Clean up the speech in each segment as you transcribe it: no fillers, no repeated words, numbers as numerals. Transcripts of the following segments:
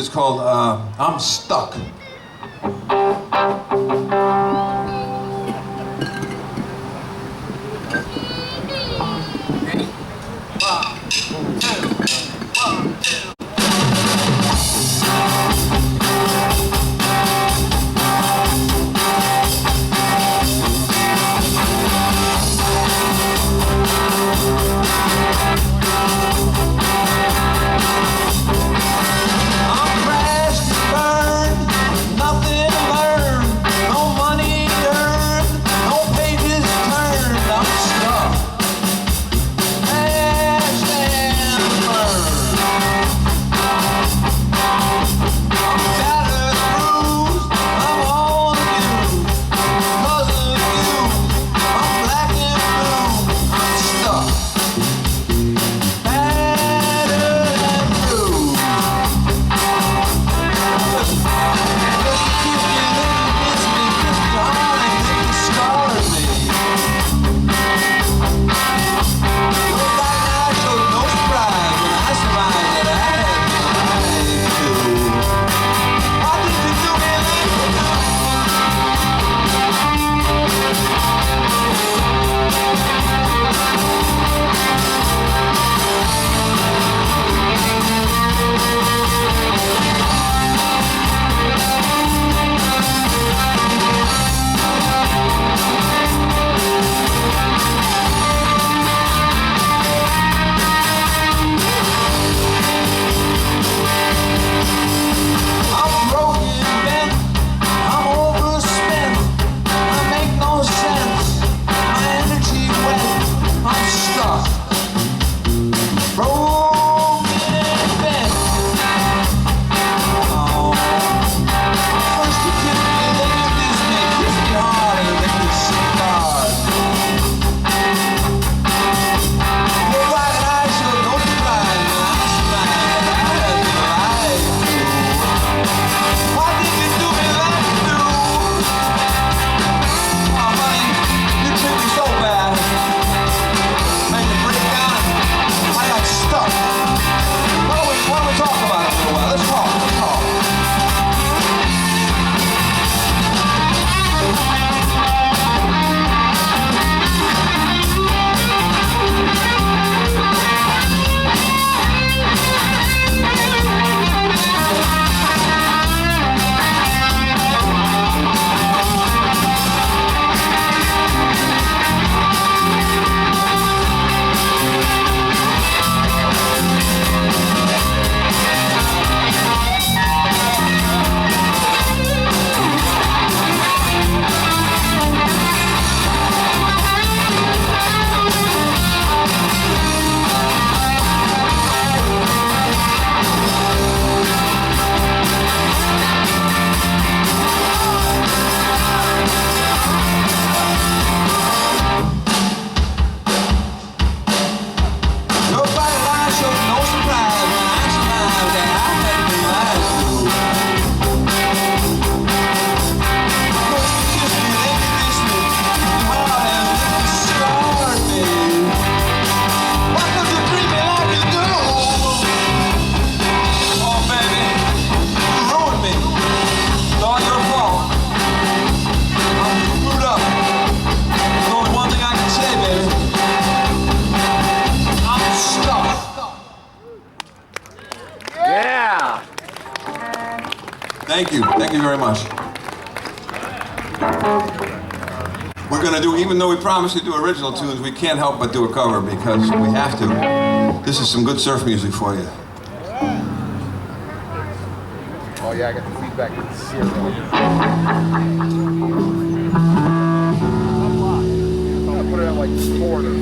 It's called I'm Stuck. Thank you very much. We're going to do, even though we promised to do original tunes, we can't help but do a cover because we have to. This is some good surf music for you. Oh yeah, I got the feedback with zero. I'm going to put it at like the quarter.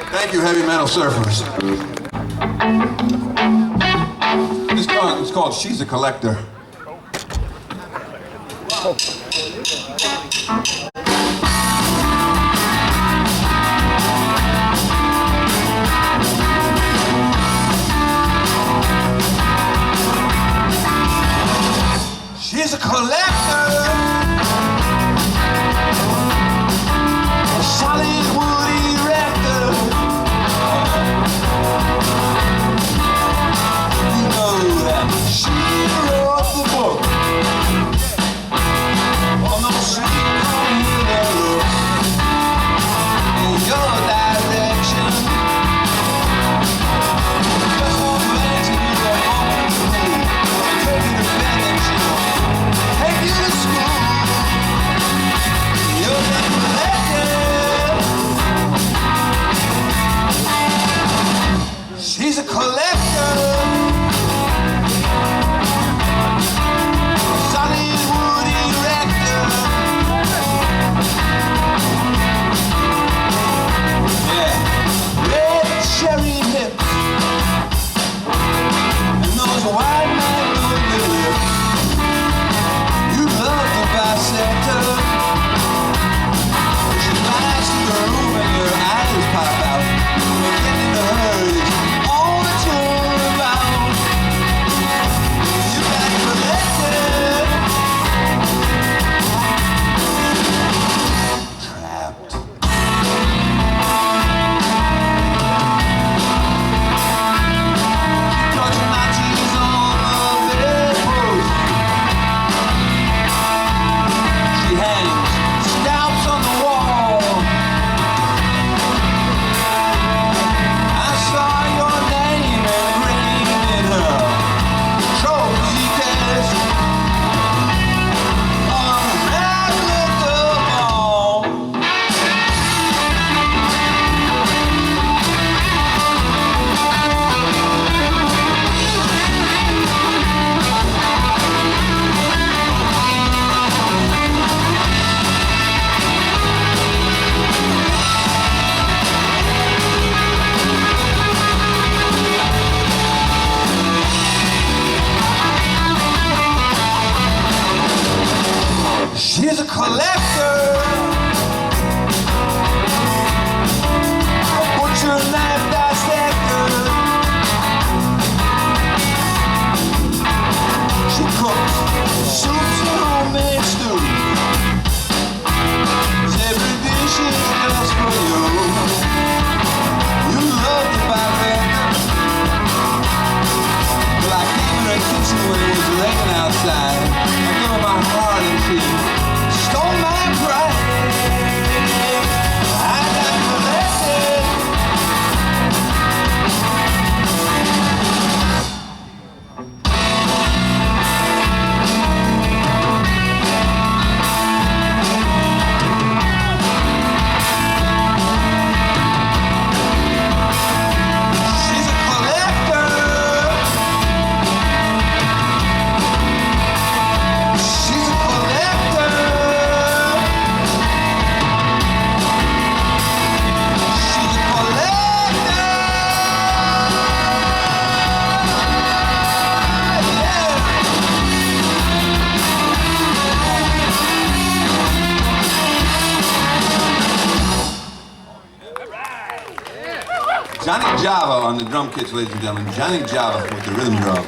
Thank you, heavy metal surfers. This song is called She's a Collector. She's a collector, a solid wood erector. You know that she wrote the book on those sweet corners in your direction. Just one glance and you're on to me, taking advantage of. Take you to school. You're the collector. She's a collector. Solid wood erector. Yeah. Red cherry hips and those white magnolia lips. You love the bisector. She flies to the room and your eyes pop out. You're getting to her is all that you're about. You got collected, trapped. Dodging Nazis on the bedpost. She hangs scalps on the wall. I saw your name engraved in her trophy case on a replica ball. She's a collector, a butcher knife dissector. She cooks soups and homemade stew. Every dish is just for you. You love the bartender. Well, I came in her kitchen when it was raining outside. I gave her my heart and she stole my pride. I got collected. She's a collector. She's a collector. She's a collector. Yeah. Johnny Java on the drum kits, ladies and gentlemen. Johnny Java with the rhythm drum.